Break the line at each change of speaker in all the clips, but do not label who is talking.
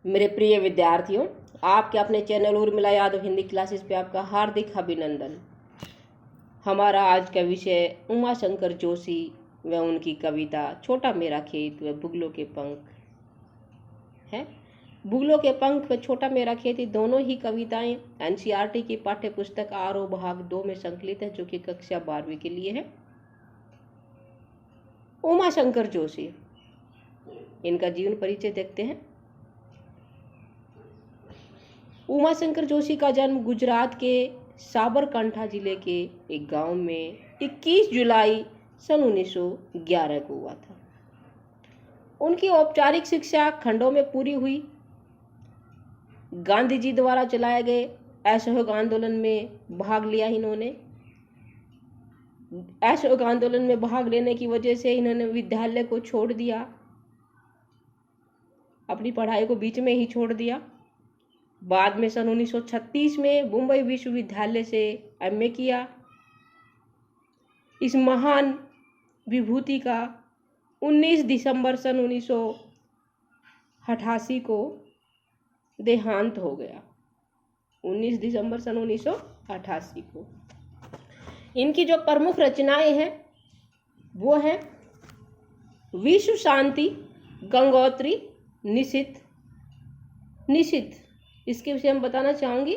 मेरे प्रिय विद्यार्थियों, आपके अपने चैनल उर्मिला यादव हिंदी क्लासेस पे आपका हार्दिक अभिनंदन। हमारा आज का विषय उमा शंकर जोशी व उनकी कविता छोटा मेरा खेत व बुगलों के पंख है। बुगलों के पंख व छोटा मेरा खेत ये दोनों ही कविताएं एनसीईआरटी की पाठ्य पुस्तक आरोह भाग 2 में संकलित है, जो कि कक्षा 12वीं के लिए है। उमा शंकर जोशी, इनका जीवन परिचय देखते हैं। उमा शंकर जोशी का जन्म गुजरात के साबरकांठा जिले के एक गांव में 21 जुलाई सन 1911 को हुआ था। उनकी औपचारिक शिक्षा खंडों में पूरी हुई। गांधी जी द्वारा चलाए गए असहयोग आंदोलन में भाग लिया इन्होंने। असहयोग आंदोलन में भाग लेने की वजह से इन्होंने विद्यालय को छोड़ दिया, अपनी पढ़ाई को बीच में ही छोड़ दिया। बाद में सन 1936 में मुंबई विश्वविद्यालय से एमए किया। इस महान विभूति का 19 दिसंबर सन 1988 को देहांत हो गया। 19 दिसंबर सन 1988 को। इनकी जो प्रमुख रचनाएं हैं वो है विश्व शांति, गंगोत्री, निशित। इसके विषय में बताना चाहूंगी।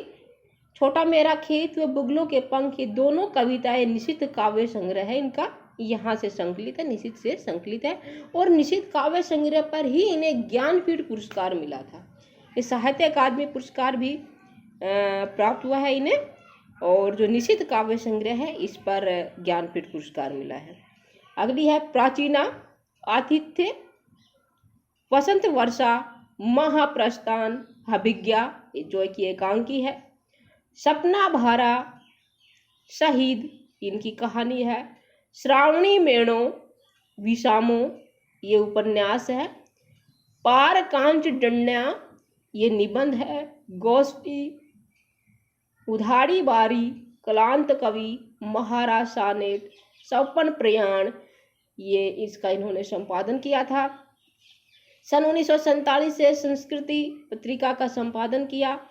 छोटा मेरा खेत व बुगलों के पंख ये दोनों कविताएं निशित काव्य संग्रह है। इनका यहाँ से संकलित है, निशित से संकलित है। और निशित काव्य संग्रह पर ही इन्हें ज्ञानपीठ पुरस्कार मिला था। ये साहित्य अकादमी पुरस्कार भी प्राप्त हुआ है इन्हें। और जो निशित काव्य संग्रह है इस पर ज्ञानपीठ पुरस्कार मिला है। अगली है प्राचीना, आतिथ्य, वसंत वर्षा, महाप्रस्थान, अभिज्ञा जो कि एकांकी है, सपना भारा, शहीद इनकी कहानी है, श्रावणी मेणो, विषामो ये उपन्यास है, पार कांच डंड्या ये निबंध है, गोष्ठी, उधारी बारी, कलांत कवि, महाराज सानेट, सौपन प्रयाण ये इसका इन्होंने संपादन किया था। सन 1947 से संस्कृति पत्रिका का संपादन किया।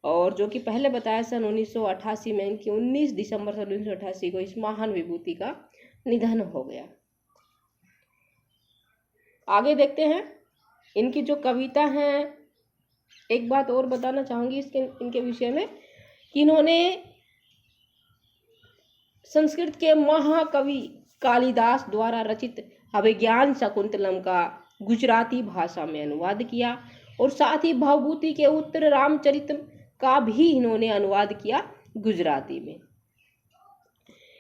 और जो कि पहले बताया सन 1988 में इनकी 19 दिसंबर सन 1988 को इस महान विभूति का निधन हो गया। आगे देखते हैं इनकी जो कविता हैं। एक बात और बताना चाहूंगी इनके विषय में कि इन्होंने संस्कृत के महाकवि कालिदास द्वारा रचित अभिज्ञान शाकुंतलम का गुजराती भाषा में अनुवाद किया। और साथ ही भवभूति के उत्तर रामचरित का भी इन्होंने अनुवाद किया गुजराती में।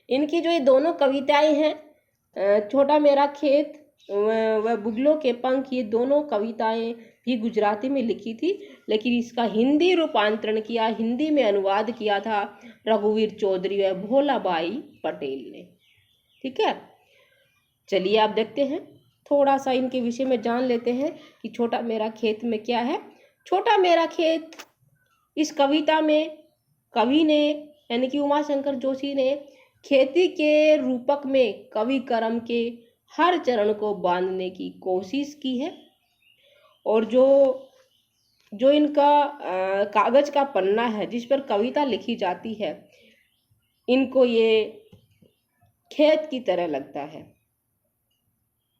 इनकी जो ये दोनों कविताएं हैं, छोटा मेरा खेत व बुगलों के पंख, ये दोनों कविताएं भी गुजराती में लिखी थी, लेकिन इसका हिंदी रूपांतरण किया, हिंदी में अनुवाद किया था रघुवीर चौधरी व भोलाबाई पटेल ने। ठीक है, चलिए आप देखते हैं, थोड़ा सा इनके विषय में जान लेते हैं कि छोटा मेरा खेत में क्या है। छोटा मेरा खेत इस कविता में कवि ने यानी कि उमा शंकर जोशी ने खेती के रूपक में कवि कर्म के हर चरण को बांधने की कोशिश की है। और जो इनका कागज का पन्ना है जिस पर कविता लिखी जाती है, इनको ये खेत की तरह लगता है।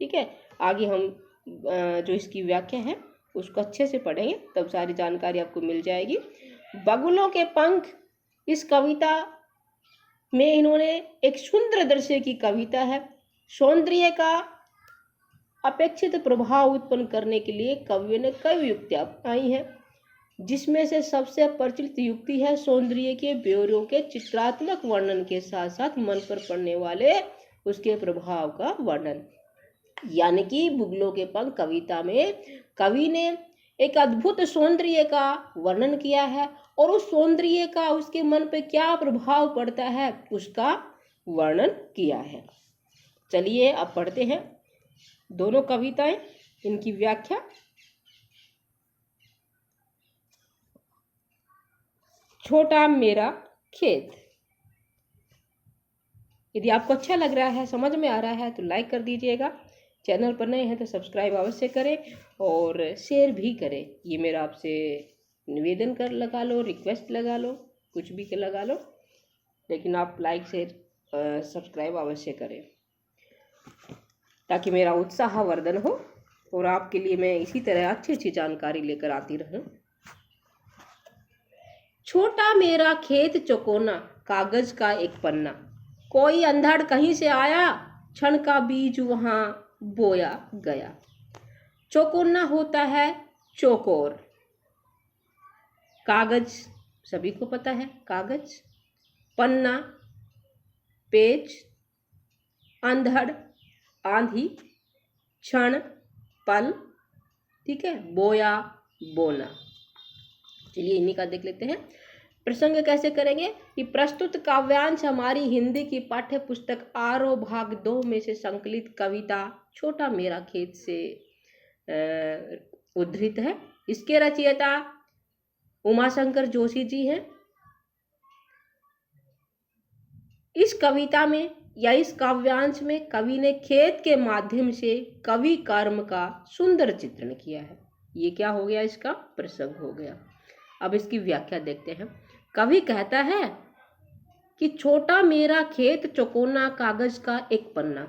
ठीक है, आगे हम जो इसकी व्याख्या है उसको अच्छे से पढ़ेंगे, तब सारी जानकारी आपको मिल जाएगी। बगुलों के पंख इस कविता में इन्होंने एक सुंदर दृश्य की कविता है। सौंदर्य का अपेक्षित प्रभाव उत्पन्न करने के लिए कवियों ने कई युक्तियां अपनाई हैं, जिसमें से सबसे प्रचलित युक्ति है सौंदर्य के ब्योरों के चित्रात्मक वर्णन के साथ साथ मन पर पड़ने वाले उसके प्रभाव का वर्णन। यानी कि बुगलों के पंख कविता में कवि ने एक अद्भुत सौंदर्य का वर्णन किया है और उस सौंदर्य का उसके मन पे क्या प्रभाव पड़ता है उसका वर्णन किया है। चलिए अब पढ़ते हैं दोनों कविताएं, इनकी व्याख्या। छोटा मेरा खेत। यदि आपको अच्छा लग रहा है, समझ में आ रहा है तो लाइक कर दीजिएगा। चैनल पर नए हैं तो सब्सक्राइब अवश्य करें और शेयर भी करें। ये मेरा आपसे निवेदन कर लगा लो, रिक्वेस्ट लगा लो, कुछ भी लगा लो, लेकिन आप लाइक शेयर सब्सक्राइब अवश्य करें ताकि मेरा उत्साहवर्धन हो और आपके लिए मैं इसी तरह अच्छी अच्छी जानकारी लेकर आती रहूं। छोटा मेरा खेत चौकोना, कागज का एक पन्ना, कोई अंधड़ कहीं से आया, क्षण का बीज वहां बोया गया। चौकोना होता है चौकोर, कागज सभी को पता है कागज, पन्ना पेज, अंधड़ आंधी, क्षण पल, ठीक है, बोया बोना। चलिए इन्हीं का देख लेते हैं। प्रसंग कैसे करेंगे कि प्रस्तुत काव्यांश हमारी हिंदी की पाठ्य पुस्तक आरोह भाग 2 में से संकलित कविता छोटा मेरा खेत से उद्धृत है। इसके रचयिता उमाशंकर जोशी जी हैं। इस कविता में या इस काव्यांश में कवि ने खेत के माध्यम से कवि कर्म का सुंदर चित्रण किया है। ये क्या हो गया, इसका प्रसंग हो गया। अब इसकी व्याख्या देखते हैं। कवि कहता है कि छोटा मेरा खेत चौकोना, कागज का एक पन्ना,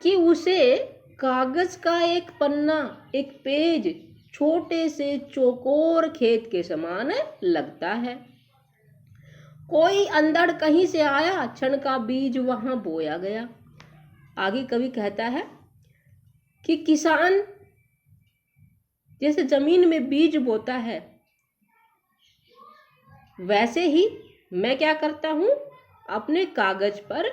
कि उसे कागज का एक पन्ना, एक पेज छोटे से चौकोर खेत के समान लगता है। कोई अंधड़ कहीं से आया, क्षण का बीज वहां बोया गया। आगे कवि कहता है कि किसान जैसे जमीन में बीज बोता है, वैसे ही मैं क्या करता हूं, अपने कागज पर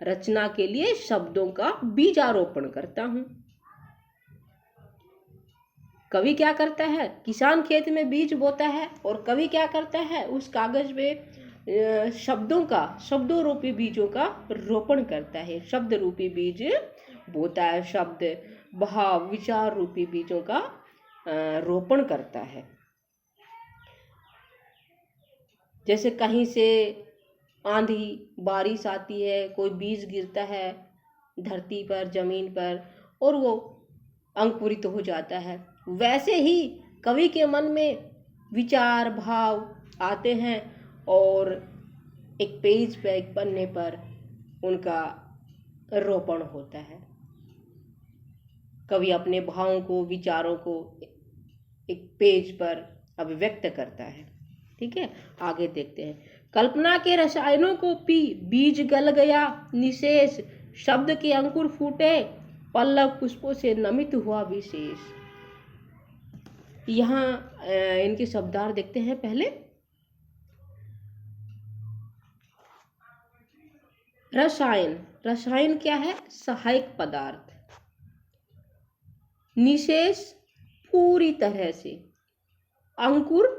रचना के लिए शब्दों का बीजारोपण करता हूं। कवि क्या करता है, किसान खेत में बीज बोता है और कवि क्या करता है, उस कागज में शब्दों रूपी बीजों का रोपण करता है। शब्द रूपी बीज बोता है, शब्द भाव विचार रूपी बीजों का रोपण करता है। जैसे कहीं से आंधी बारिश आती है, कोई बीज गिरता है धरती पर, जमीन पर, और वो अंकुरित हो जाता है, वैसे ही कवि के मन में विचार भाव आते हैं और एक पेज पर, एक पन्ने पर उनका रोपण होता है। कवि अपने भावों को, विचारों को एक पेज पर अभिव्यक्त करता है। ठीक है, आगे देखते हैं। कल्पना के रसायनों को पी, बीज गल गया निशेष, शब्द के अंकुर फूटे, पल्लव पुष्पों से नमित हुआ विशेष। यहाँ इनके शब्दार्थ देखते हैं पहले। रसायन, रसायन क्या है, सहायक पदार्थ। निशेष पूरी तरह से, अंकुर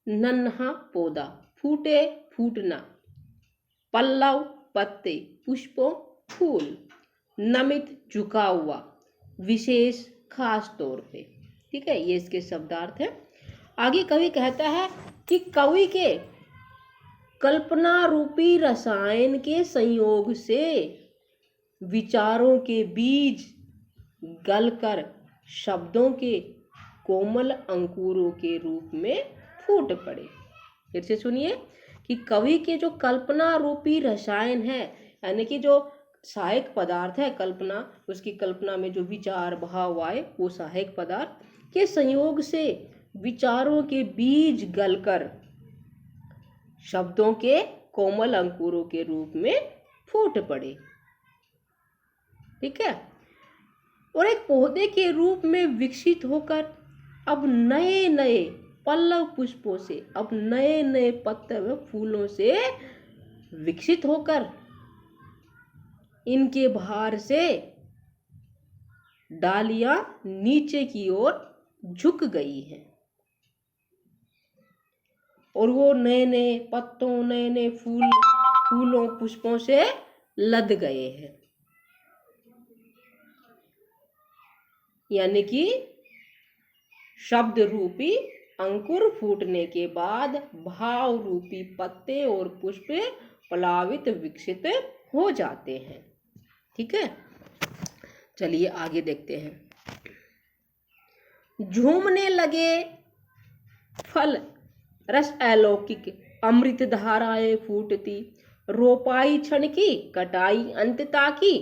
नन्हा पौधा, फूटे फूटना, पल्लव पत्ते, पुष्पों फूल, नमित झुका हुआ, विशेष खास तौर पे। ठीक है, ये इसके शब्दार्थ है। आगे कवि कहता है कि कवि के कल्पना रूपी रसायन के संयोग से विचारों के बीज गलकर शब्दों के कोमल अंकुरों के रूप में फूट पड़े। फिर से सुनिए कि कवि के जो कल्पना रूपी रसायन है, यानी कि जो सहायक पदार्थ है कल्पना, उसकी कल्पना में जो विचार भाव आए, वो सहायक पदार्थ के संयोग से विचारों के बीज गलकर शब्दों के कोमल अंकुरों के रूप में फूट पड़े। ठीक है, और एक पौधे के रूप में विकसित होकर अब नए नए पल्लव पुष्पों से, अब नए नए पत्ते व फूलों से विकसित होकर इनके भार से डालियां नीचे की ओर झुक गई हैं और वो नए नए पत्तों, नए नए फूलों पुष्पों से लद गए हैं। यानी कि शब्द रूपी अंकुर फूटने के बाद भाव रूपी पत्ते और पुष्प प्लावित विकसित हो जाते हैं। ठीक है, चलिए आगे देखते हैं। झूमने लगे फल रस अलौकिक, अमृत धाराएं फूटती, रोपाई क्षण की कटाई अंतता की,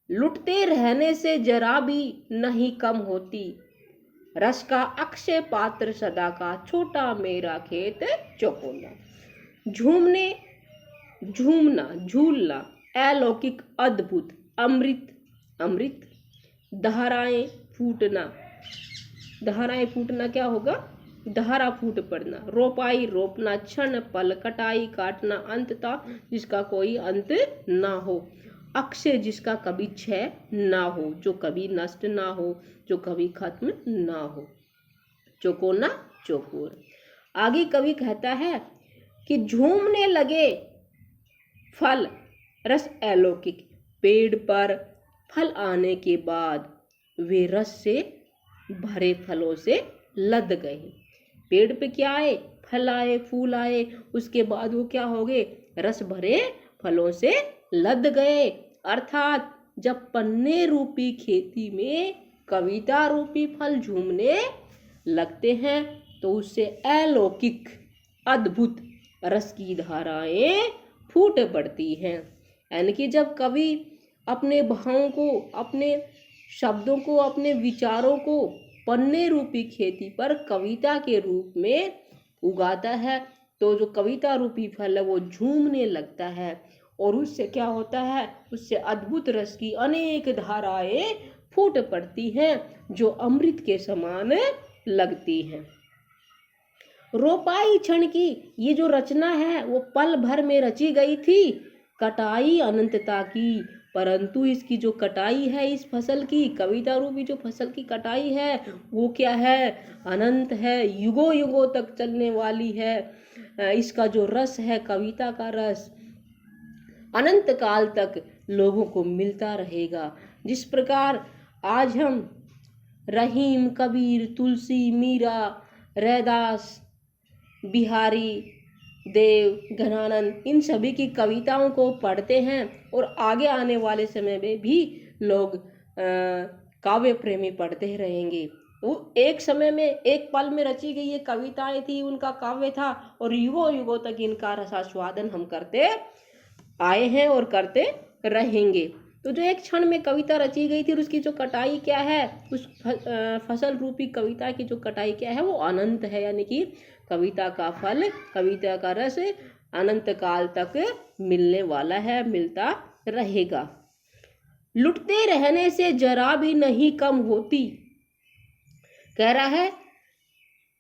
लुटते रहने से जरा भी नहीं कम होती, रस का अक्षय पात्र सदा का, छोटा मेरा खेत चौकोना। झूमने, झूमना, झूलना, अलौकिक, अद्भुत, अमृत, अमृत, धाराएं फूटना, धाराएं फूटना क्या होगा, धारा फूट पड़ना, रोपाई रोपना, क्षण पल, कटाई काटना, अंतता जिसका कोई अंत ना हो, अक्षय जिसका कभी क्षय ना हो, जो कभी नष्ट ना हो, जो कभी खत्म ना हो, चौकोना चौकोर। आगे कवि कहता है कि झूमने लगे फल रस अलौकिक, पेड़ पर फल आने के बाद वे रस से भरे फलों से लद गए। पेड़ पे क्या आए, फल आए, फूल आए, उसके बाद वो क्या हो गए, रस भरे फलों से लद गए। अर्थात जब पन्ने रूपी खेती में कविता रूपी फल झूमने लगते हैं तो उससे अलौकिक, अद्भुत रस की धाराएं फूट पड़ती हैं। यानी कि जब कवि अपने भावों को, अपने शब्दों को, अपने विचारों को पन्ने रूपी खेती पर कविता के रूप में उगाता है तो जो कविता रूपी फल है वो झूमने लगता है और उससे क्या होता है, उससे अद्भुत रस की अनेक धाराएं फूट पड़ती हैं जो अमृत के समान लगती हैं। रोपाई क्षण की ये जो रचना है वो पल भर में रची गई थी, कटाई अनंतता की, परंतु इसकी जो कटाई है इस फसल की, कविता रूपी जो फसल की कटाई है वो क्या है, अनंत है, युगों युगों तक चलने वाली है। इसका जो रस है, कविता का रस अनंत काल तक लोगों को मिलता रहेगा। जिस प्रकार आज हम रहीम, कबीर, तुलसी, मीरा, रैदास, बिहारी, देव, घनानंद, इन सभी की कविताओं को पढ़ते हैं और आगे आने वाले समय में भी लोग काव्य प्रेमी पढ़ते रहेंगे। वो एक समय में, एक पल में रची गई ये कविताएं थी, उनका काव्य था और युगों युगों तक इनका रसास्वादन हम करते आए हैं और करते रहेंगे। तो जो एक क्षण में कविता रची गई थी और उसकी जो कटाई क्या है, उस फसल रूपी कविता की जो कटाई क्या है वो अनंत है। यानी कि कविता का फल, कविता का रस अनंत काल तक मिलने वाला है, मिलता रहेगा। लुटते रहने से जरा भी नहीं कम होती, कह रहा है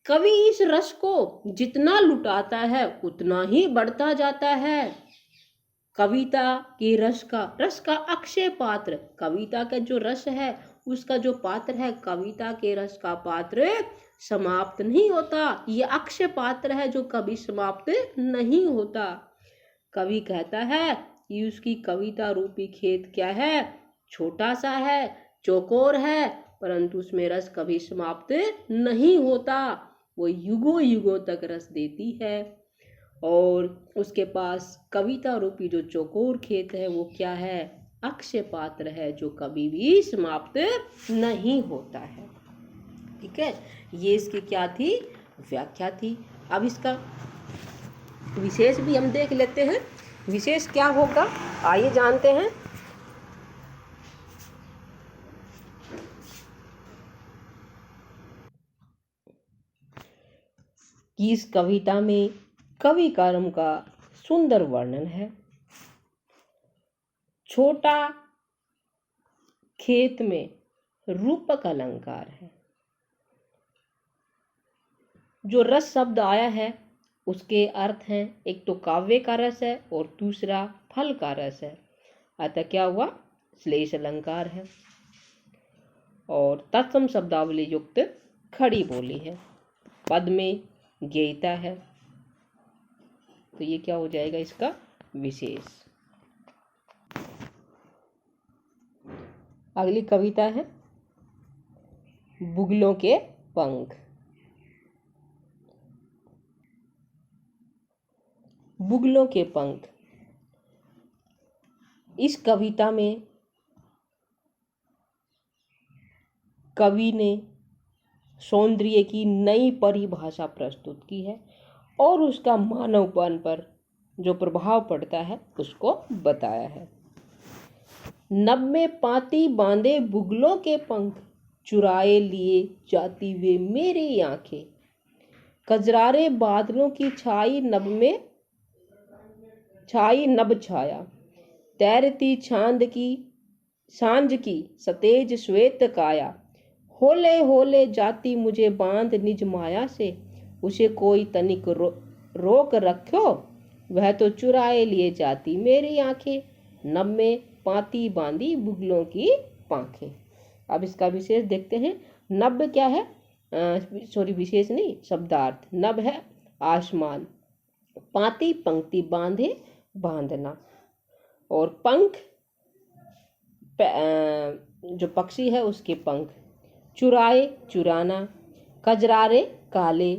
कवि इस रस को जितना लुटाता है उतना ही बढ़ता जाता है। कविता के रस का अक्षय पात्र, कविता का जो रस है उसका जो पात्र है, कविता के रस का पात्र समाप्त नहीं होता। ये अक्षय पात्र है जो कभी समाप्त नहीं होता। कवि कहता है कि उसकी कविता रूपी खेत क्या है, छोटा सा है, चौकोर है, परंतु उसमें रस कभी समाप्त नहीं होता। वो युगों युगों तक रस देती है और उसके पास कविता रूपी जो चौकोर खेत है वो क्या है, अक्षय पात्र है जो कभी भी समाप्त नहीं होता है। ठीक है, ये इसकी क्या थी, व्याख्या थी। अब इसका विशेष भी हम देख लेते हैं। विशेष क्या होगा आइए जानते हैं। कि इस कविता में कवि कर्म का सुंदर वर्णन है। छोटा खेत में रूपक अलंकार है। जो रस शब्द आया है उसके अर्थ हैं, एक तो काव्य का रस है और दूसरा फल का रस है। अतः क्या हुआ, श्लेष अलंकार है और तत्सम शब्दावली युक्त खड़ी बोली है। पद में ज्ञेयता है तो ये क्या हो जाएगा इसका विशेष। अगली कविता है बुगलों के पंख। बुगलों के पंख, इस कविता में कवि ने सौंदर्य की नई परिभाषा प्रस्तुत की है और उसका मानवपन पर जो प्रभाव पड़ता है उसको बताया है। नभ में पाती बांधे बुगलों के पंख, चुराए लिए जाती वे मेरी आंखें, कजरारे बादलों की छाई नभ में छाई नभ छाया, तैरती सांझ की सतेज श्वेत काया, होले होले जाती मुझे बांध निज माया से, उसे कोई तनिक रोक रखो, वह तो चुराए लिए जाती मेरी आंखें, नभ में पाती बांधी बुगलों की पांखें। अब इसका विशेष देखते हैं। नभ क्या है? विशेष नहीं, शब्दार्थ। नभ है आसमान, पाती पंक्ति बांधे बांधना, और पंख जो पक्षी है उसके पंख, चुराए चुराना, कजरारे काले,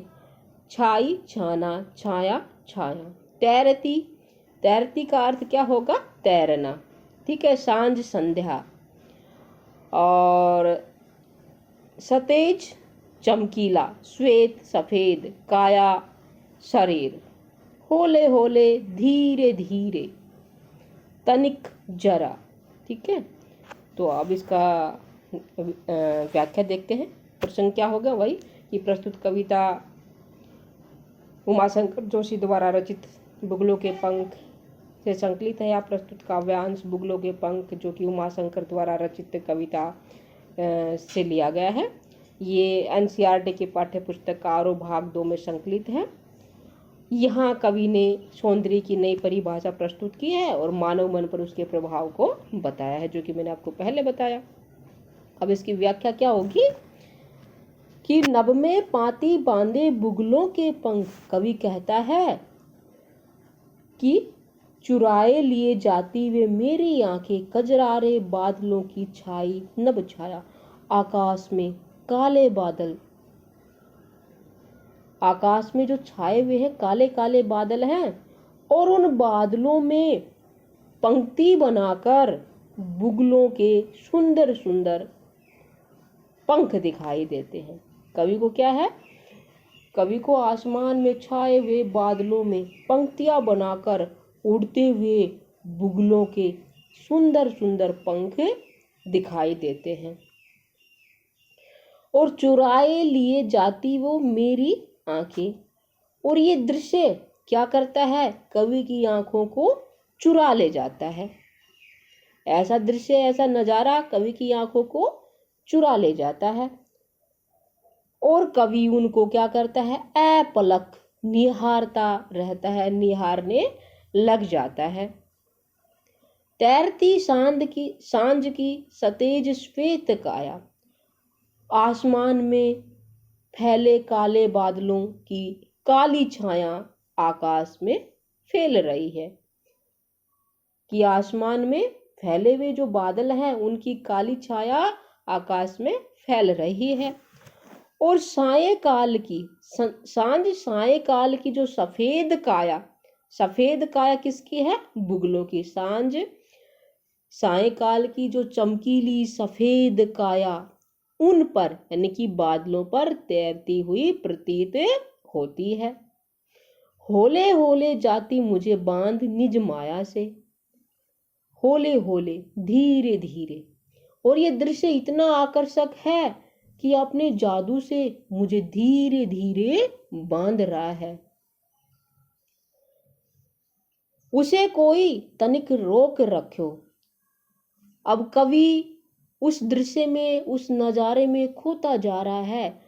छाई छाना, छाया छाया, तैरती का अर्थ क्या होगा? तैरना, ठीक है। सांझ संध्या, और सतेज चमकीला, श्वेत सफेद, काया शरीर, होले होले धीरे धीरे, तनिक जरा, ठीक है। तो अब इसका व्याख्या देखते हैं। प्रसंग क्या होगा? वही कि प्रस्तुत कविता उमाशंकर जोशी द्वारा रचित बुगलों के पंख से संकलित है, या प्रस्तुत काव्यांश बुगलों के पंख जो कि उमाशंकर द्वारा रचित कविता से लिया गया है। ये एनसीईआरटी के पाठ्य पुस्तक आरो भाग 2 में संकलित है। यहाँ कवि ने सौंदर्य की नई परिभाषा प्रस्तुत की है और मानव मन पर उसके प्रभाव को बताया है, जो कि मैंने आपको पहले बताया। अब इसकी व्याख्या क्या होगी कि नभ में पाती बांधे बुगलों के पंख, कवि कहता है कि चुराए लिए जाती वे मेरी आंखें, कजरारे बादलों की छाई नभ छाया, आकाश में काले बादल, आकाश में जो छाए हुए हैं काले काले बादल हैं, और उन बादलों में पंक्ति बनाकर बुगलों के सुंदर सुंदर पंख दिखाई देते हैं। कवि को क्या है? कवि को आसमान में छाए हुए बादलों में पंक्तियां बनाकर उड़ते हुए बुगलों के सुंदर सुंदर पंख दिखाई देते हैं, और चुराए लिए जाती वो मेरी आंखें, और ये दृश्य क्या करता है? कवि की आंखों को चुरा ले जाता है। ऐसा दृश्य, ऐसा नजारा कवि की आंखों को चुरा ले जाता है, और कवि उनको क्या करता है? अपलक निहारता रहता है, निहारने लग जाता है। तैरती सांझ की सतेज श्वेत काया, आसमान में फैले काले बादलों की काली छाया आकाश में फैल रही है, कि आसमान में फैले हुए जो बादल हैं उनकी काली छाया आकाश में फैल रही है, और सायकाल की सायकाल की जो सफेद काया किसकी है? बुगलों की। सायकाल की जो चमकीली सफेद काया उन पर यानी कि बादलों पर तैरती हुई प्रतीत होती है। होले होले जाती मुझे बांध निज माया से, होले होले धीरे धीरे, और ये दृश्य इतना आकर्षक है कि अपने जादू से मुझे धीरे धीरे बांध रहा है, उसे कोई तनिक रोक रखो। अब कवि उस दृश्य में, उस नजारे में खोता जा रहा है,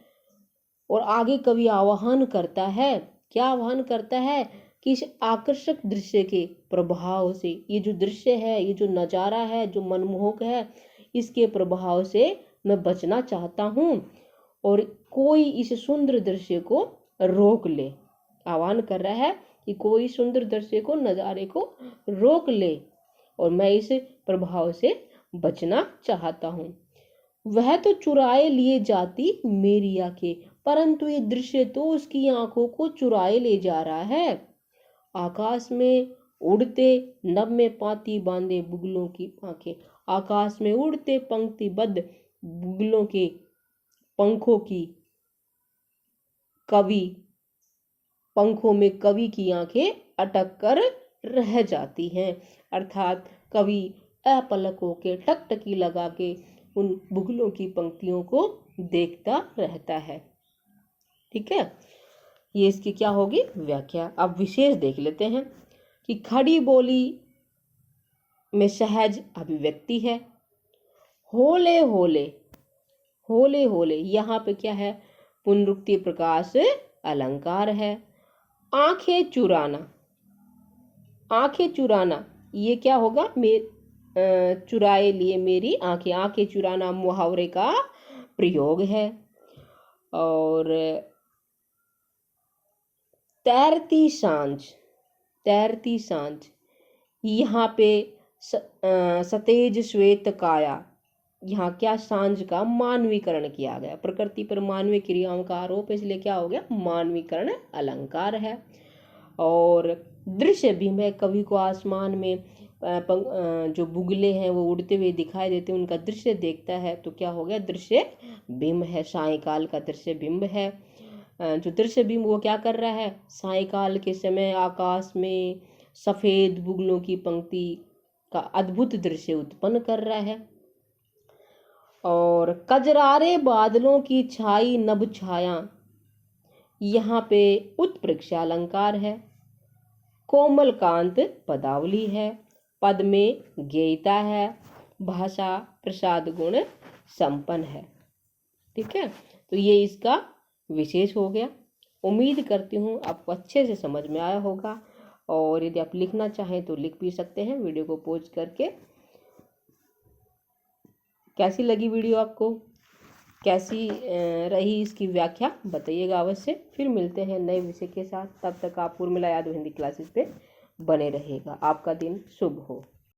और आगे कवि आह्वान करता है। क्या आह्वान करता है? कि इस आकर्षक दृश्य के प्रभाव से, ये जो दृश्य है, ये जो नजारा है, जो मनमोहक है, इसके प्रभाव से मैं बचना चाहता हूँ, और कोई इस सुंदर दृश्य को रोक ले। आह्वान कर रहा है कि कोई सुंदर दृश्य को, नजारे को रोक ले, और मैं इस प्रभाव से बचना चाहता हूँ। वह तो चुराए लिए जाती मेरी आंखें, परंतु ये दृश्य तो उसकी आंखों को चुराए ले जा रहा है। आकाश में उड़ते नभ में पाती बांधे बुगलों की आंखें, आकाश में उड़ते पंक्तिबद्ध बुगलों के पंखों की कवि पंखों में कवि की आंखें अटक कर रह जाती हैं। अर्थात कवि अपलकों के टकटकी लगा के उन बुगलों की पंक्तियों को देखता रहता है। ठीक है, ये इसकी क्या होगी व्याख्या। अब विशेष देख लेते हैं कि खड़ी बोली में सहज अभिव्यक्ति है। होले होले, होले होले यहाँ पे क्या है, पुनरुक्ति प्रकाश अलंकार है। आंखें चुराना, आंखें चुराना ये क्या होगा, चुराए लिए मेरी आंखें, आंखें चुराना मुहावरे का प्रयोग है। और तैरती सांझ, तैरती सांझ यहाँ पे सतेज श्वेत काया, यहाँ क्या सांझ का मानवीकरण किया गया, प्रकृति पर मानवीय क्रियाओं का आरोप है, इसलिए क्या हो गया मानवीकरण अलंकार है। और दृश्य बिंब है, कवि को आसमान में जो बुगले हैं वो उड़ते हुए दिखाई देते हैं, उनका दृश्य देखता है, तो क्या हो गया दृश्य बिंब है, सायंकाल का दृश्य बिंब है। जो दृश्य बिंब वो क्या कर रहा है, सायंकाल के समय आकाश में सफेद बुगलों की पंक्ति का अद्भुत दृश्य उत्पन्न कर रहा है। और कजरारे बादलों की छाई नभ छाया, यहाँ पे उत्प्रेक्षा अलंकार है। कोमल कांत पदावली है, पद में गेयता है, भाषा प्रसाद गुण संपन्न है। ठीक है, तो ये इसका विशेष हो गया। उम्मीद करती हूँ आपको अच्छे से समझ में आया होगा। और यदि आप लिखना चाहें तो लिख भी सकते हैं वीडियो को पॉज करके। कैसी लगी वीडियो आपको, कैसी रही इसकी व्याख्या बताइएगा अवश्य। फिर मिलते हैं नए विषय के साथ, तब तक आप उर्मिला यादव हिंदी क्लासेस पे बने रहिएगा। आपका दिन शुभ हो।